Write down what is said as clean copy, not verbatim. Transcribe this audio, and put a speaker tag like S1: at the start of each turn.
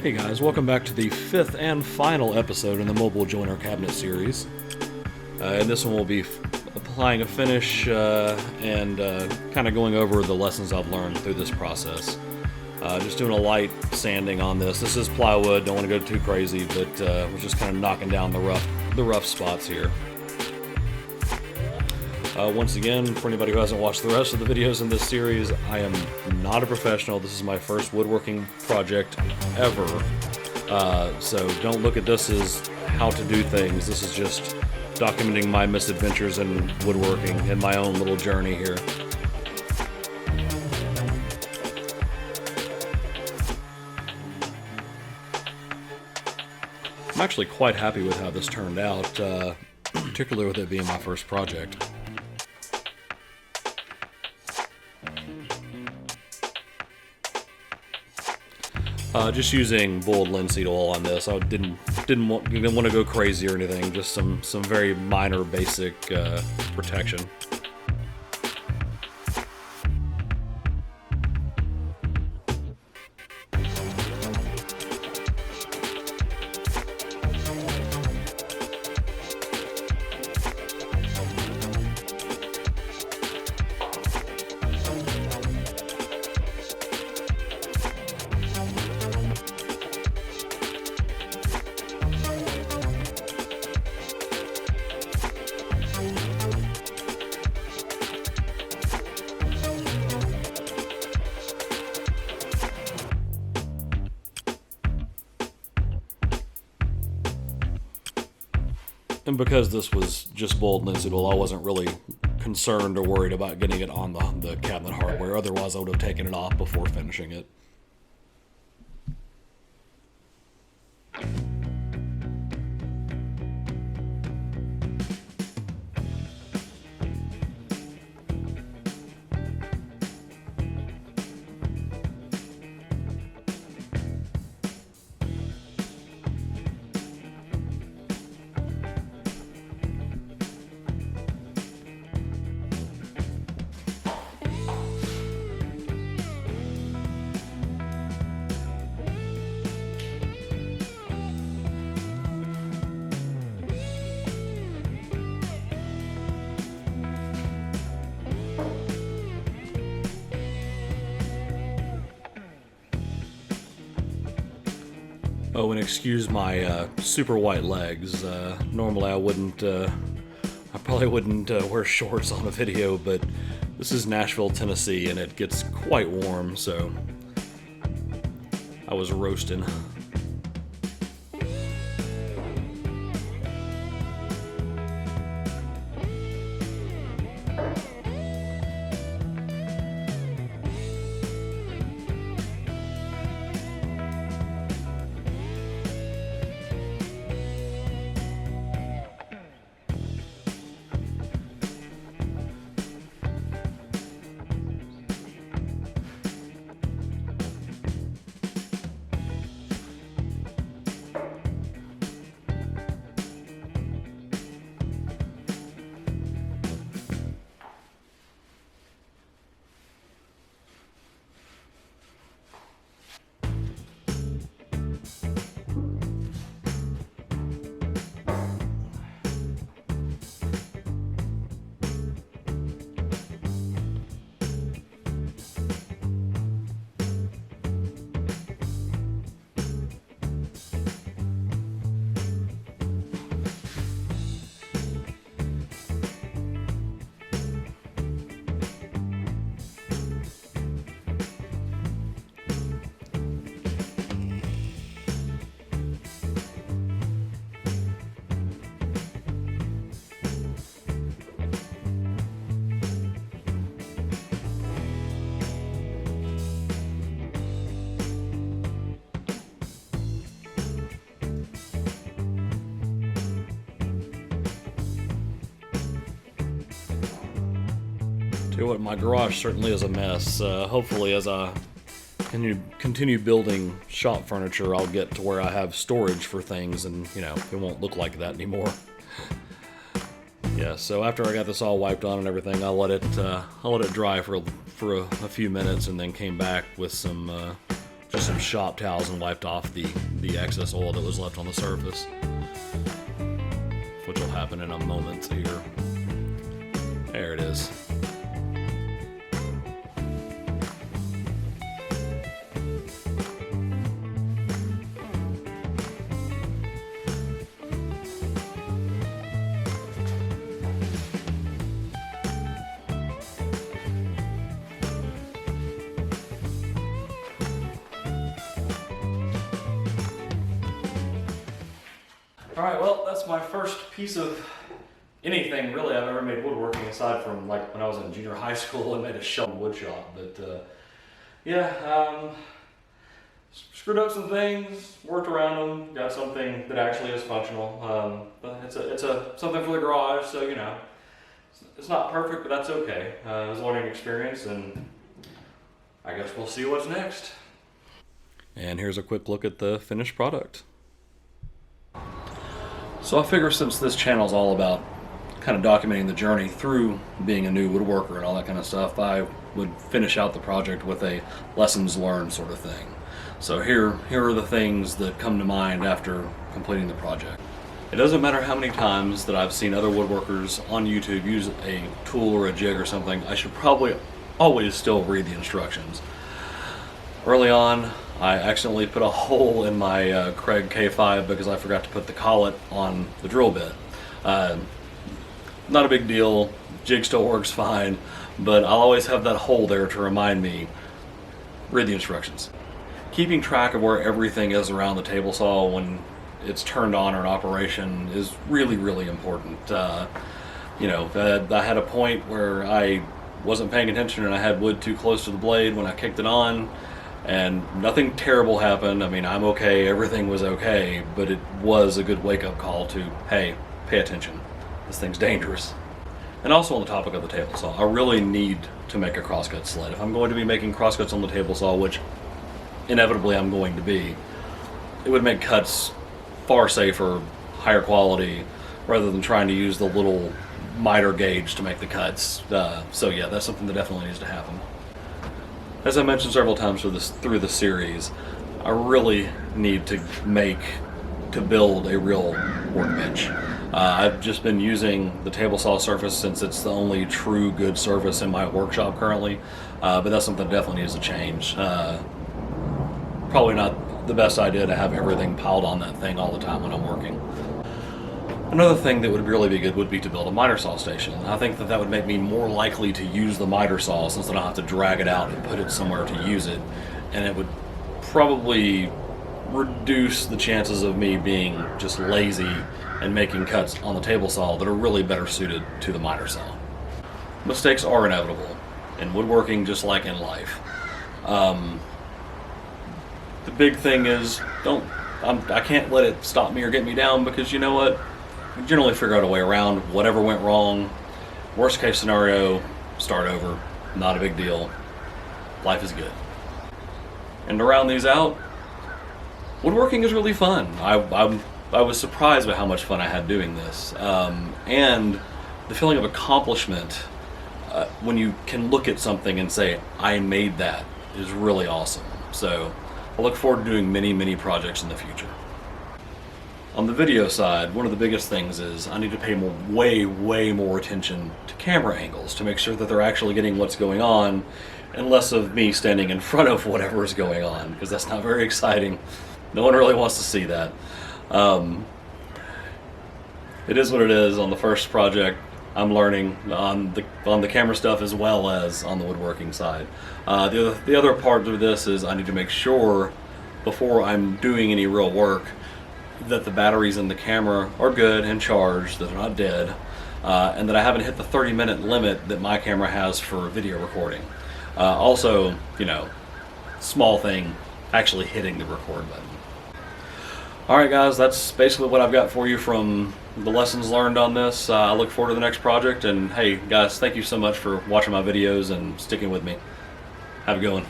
S1: Hey guys, welcome back to the fifth and final episode in the Mobile Joiner Cabinet series. In this one we'll be applying a finish and kind of going over the lessons I've learned through this process. Just doing a light sanding on this. This is plywood, don't want to go too crazy, but we're just kind of knocking down the rough spots here. Once again, for anybody who hasn't watched the rest of the videos in this series, I am not a professional. This is my first woodworking project ever. So don't look at this as how to do things. This is just documenting my misadventures in woodworking and my own little journey here. I'm actually quite happy with how this turned out, particularly with it being my first project. Just using boiled linseed oil on this. I didn't want to go crazy or anything. Just some very minor, basic protection. And because this was just boiled linseed oil, I wasn't really concerned or worried about getting it on the cabinet hardware. Otherwise, I would have taken it off before finishing it. Oh, and excuse my super white legs. Normally I probably wouldn't wear shorts on a video, but this is Nashville, Tennessee, and it gets quite warm, so I was roasting. Tell you what, my garage certainly is a mess. Hopefully, as I continue building shop furniture, I'll get to where I have storage for things, and it won't look like that anymore. Yeah. So after I got this all wiped on and everything, I let it dry for a few minutes, and then came back with some just some shop towels and wiped off the excess oil that was left on the surface, which will happen in a moment here. There it is. Alright, well, that's my first piece of anything really I've ever made woodworking, aside from like when I was in junior high school and made a shelf in wood shop. But screwed up some things, worked around them, got something that actually is functional. But it's something for the garage, so you know, it's not perfect, but that's okay. It was a learning experience, and I guess we'll see what's next. And here's a quick look at the finished product. So I figure since this channel is all about kind of documenting the journey through being a new woodworker and all that kind of stuff, I would finish out the project with a lessons learned sort of thing. So here are the things that come to mind after completing the project. It doesn't matter how many times that I've seen other woodworkers on YouTube use a tool or a jig or something, I should probably always still read the instructions. Early on, I accidentally put a hole in my Kreg K5 because I forgot to put the collet on the drill bit. Not a big deal, jig still works fine, but I'll always have that hole there to remind me, read the instructions. Keeping track of where everything is around the table saw when it's turned on or in operation is really, really important. You know, I had a point where I wasn't paying attention and I had wood too close to the blade when I kicked it on, and nothing terrible happened. I mean, I'm okay, everything was okay, but it was a good wake-up call to, hey, pay attention. This thing's dangerous. And also on the topic of the table saw, I really need to make a crosscut sled. If I'm going to be making crosscuts on the table saw, which inevitably I'm going to be, it would make cuts far safer, higher quality, rather than trying to use the little miter gauge to make the cuts. So yeah, that's something that definitely needs to happen. As I mentioned several times through the series, I really need to build a real workbench. I've just been using the table saw surface since it's the only true good surface in my workshop currently, but that's something that definitely needs to change. Probably not the best idea to have everything piled on that thing all the time when I'm working. Another thing that would really be good would be to build a miter saw station. I think that would make me more likely to use the miter saw since I don't have to drag it out and put it somewhere to use it, and it would probably reduce the chances of me being just lazy and making cuts on the table saw that are really better suited to the miter saw. Mistakes are inevitable in woodworking, just like in life. The big thing is I can't let it stop me or get me down, because you know what? We generally figure out a way around whatever went wrong. Worst case scenario, start over. Not a big deal. Life is good. And to round these out, woodworking is really fun. I was surprised by how much fun I had doing this. And the feeling of accomplishment when you can look at something and say, I made that, is really awesome. So I look forward to doing many, many projects in the future. On the video side, one of the biggest things is I need to pay way more attention to camera angles to make sure that they're actually getting what's going on, and less of me standing in front of whatever is going on, because that's not very exciting. No one really wants to see that. It is what it is. On the first project, I'm learning on the camera stuff as well as on the woodworking side. The other part of this is I need to make sure before I'm doing any real work that the batteries in the camera are good and charged, that they're not dead, and that I haven't hit the 30-minute limit that my camera has for video recording. Also, you know, small thing, actually hitting the record button. Alright guys, that's basically what I've got for you from the lessons learned on this. I look forward to the next project, and hey guys, thank you so much for watching my videos and sticking with me. Have a good one.